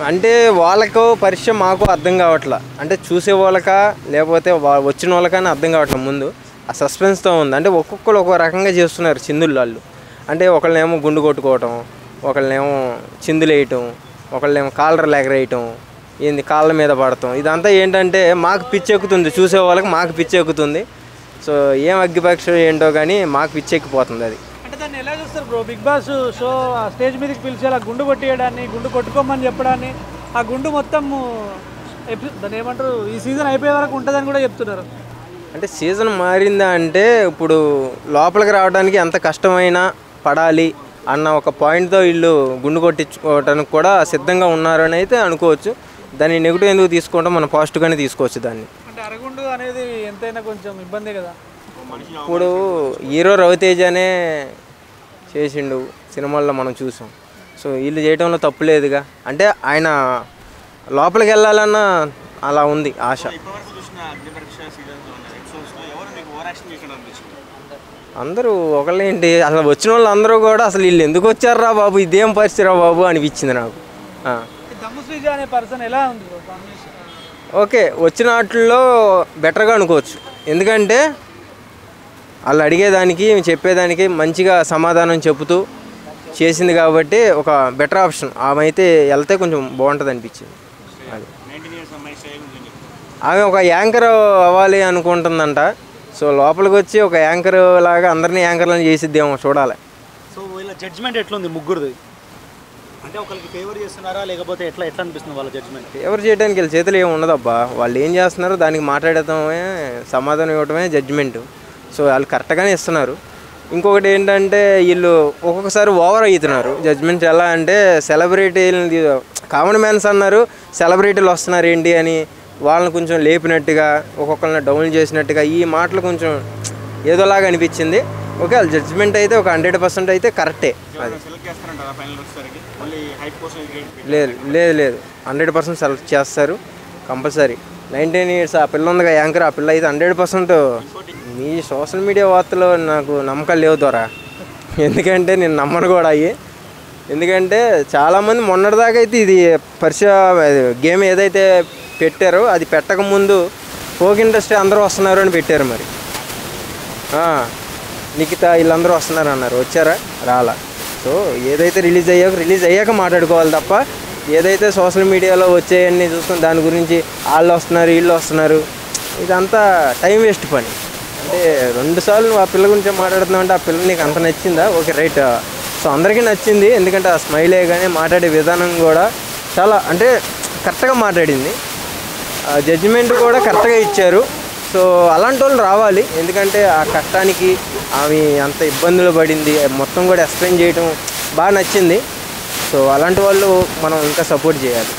అంటే వాళ్ళకు పరిచయం మాకు అర్థం కావట్లా. అంటే చూసే వాళ్ళకా లేకపోతే వచ్చిన వాళ్ళకని అర్థం కావట్లేదు. ముందు ఆ సస్పెన్స్తో ఉంది. అంటే ఒక్కొక్కరు ఒక్కో రకంగా చేస్తున్నారు చిందులు వాళ్ళు. అంటే ఒకళ్ళనేమో గుండు కొట్టుకోవటం, ఒకళ్ళనేమో చిందులు వేయటం, ఒకళ్ళేమో కాలర్ ఎగరేయటం, ఏంది కాళ్ళ మీద పడటం. ఇదంతా ఏంటంటే మాకు పిచ్చెక్కుతుంది, చూసే వాళ్ళకి మాకు పిచ్చెక్కుతుంది. సో ఏం అగ్గిపక్షం ఏంటో కానీ మాకు పిచ్చెక్కిపోతుంది అది. అంటే దాన్ని ఎలా చూస్తారు bro? Big boss show stage మీదకి పిలిచి అలా గుండు కొట్టేయడాన్ని, గుండు కొట్టుకోమని చెప్పడాన్ని, ఆ గుండు మొత్తం దాన్ని ఏమంటారు ఈ సీజన్ అయిపోయే వరకు ఉంటుందని కూడా చెప్తున్నారు. అంటే సీజన్ మారిందా అంటే ఇప్పుడు లోపలికి రావడానికి ఎంత కష్టమైనా పడాలి అన్న ఒక పాయింట్తో వీళ్ళు గుండు కొట్టించుకోవడానికి కూడా సిద్ధంగా ఉన్నారని అయితే అనుకోవచ్చు. దాన్ని నెగిటివ్ ఎందుకు తీసుకుంటాం, మనం పాజిటివ్గానే తీసుకోవచ్చు దాన్ని. అంటే అరగుండు అనేది ఎంతైనా కొంచెం ఇబ్బంది కదా. ఇప్పుడు హీరో రవితేజ అనే చేసిండు సినిమాల్లో మనం చూసాం. సో వీళ్ళు చేయడంలో తప్పు లేదుగా. అంటే ఆయన లోపలికి వెళ్ళాలన్న అలా ఉంది ఆశ. అందరూ ఒకళ్ళేంటి అసలు వచ్చిన వాళ్ళు అందరూ కూడా అసలు వీళ్ళు ఎందుకు వచ్చారా బాబు, ఇదేం పరిస్థితి రా బాబు అనిపించింది నాకు. అనే పర్సన్ ఎలా ఉంది? ఓకే, వచ్చిన వాటిల్లో బెటర్గా అనుకోవచ్చు. ఎందుకంటే వాళ్ళు అడిగేదానికి చెప్పేదానికి మంచిగా సమాధానం చెబుతూ చేసింది కాబట్టి ఒక బెటర్ ఆప్షన్. ఆమె అయితే వెళ్తే కొంచెం బాగుంటుంది అనిపించింది. అది ఆమె ఒక యాంకర్ అవ్వాలి అనుకుంటుందంట. సో లోపలికి వచ్చి ఒక యాంకర్ లాగా అందరినీ యాంకర్లను చేసిద్దేమో చూడాలి. సో వీళ్ళ జడ్జ్మెంట్ ఎట్లుంది ముగ్గురుది? అంటే ఒకరికి ఫేవర్ చేస్తున్నారా లేకపోతే ఎట్లా అనిపిస్తుంది వాళ్ళ జడ్జ్మెంట్? ఫేవర్ చేయడానికి వీళ్ళ చేతులు ఏమి ఉండదబ్బా. వాళ్ళు ఏం చేస్తున్నారో దానికి మాట్లాడటమే, సమాధానం ఇవ్వటమే జడ్జ్మెంట్. సో వాళ్ళు కరెక్ట్గానే ఇస్తున్నారు. ఇంకొకటి ఏంటంటే వీళ్ళు ఒక్కొక్కసారి ఓవర్ అవుతున్నారు జడ్జ్మెంట్. ఎలా అంటే సెలబ్రిటీలు కామన్ మ్యాన్స్ అన్నారు, సెలబ్రిటీలు వస్తున్నారు ఏంటి అని వాళ్ళని కొంచెం లేపినట్టుగా, ఒక్కొక్కరిని డౌన్ చేసినట్టుగా ఈ మాటలు కొంచెం ఏదోలాగా అనిపించింది. ఓకే, వాళ్ళ జడ్జ్మెంట్ అయితే ఒక 100% అయితే కరెక్టే. అది లేదు లేదు లేదు 100% సెలెక్ట్ చేస్తారు కంపల్సరీ. 19 years ఆ పిల్ల ఉందిగా యాంకర్, ఆ పిల్ల అయితే 100%. మీ సోషల్ మీడియా వార్తలో నాకు నమ్మకాలు లేవు ద్వారా. ఎందుకంటే నేను నమ్మను కూడా అయ్యి. ఎందుకంటే చాలామంది మొన్నటిదాకా అయితే ఇది గేమ్ ఏదైతే పెట్టారో అది పెట్టకముందు ఫోక్ ఇండస్ట్రీ అందరూ వస్తున్నారు అని పెట్టారు. మరి నిఖితా వీళ్ళందరూ వస్తున్నారు అన్నారు, వచ్చారా? రాలా. సో ఏదైతే రిలీజ్ అయ్యాక మాట్లాడుకోవాలి తప్ప ఏదైతే సోషల్ మీడియాలో వచ్చేయన్నీ చూసుకుని దాని గురించి వాళ్ళు వస్తున్నారు వీళ్ళు వస్తున్నారు, ఇదంతా టైం వేస్ట్ పని. అంటే 2 సార్లు నువ్వు ఆ పిల్ల గురించి మాట్లాడుతున్నావు అంటే ఆ పిల్ల నీకు అంత నచ్చిందా? Okay right. సో అందరికీ నచ్చింది. ఎందుకంటే ఆ స్మైలే కానీ మాట్లాడే విధానం కూడా చాలా అంటే కరెక్ట్గా మాట్లాడింది. జడ్జిమెంట్ కూడా కరెక్ట్గా ఇచ్చారు. సో అలాంటి వాళ్ళు రావాలి. ఎందుకంటే ఆ కష్టానికి ఆమె అంత ఇబ్బందులు పడింది మొత్తం కూడా ఎక్స్ప్లెయిన్ చేయడం బాగా నచ్చింది. సో అలాంటి వాళ్ళు మనం ఇంకా సపోర్ట్ చేయాలి.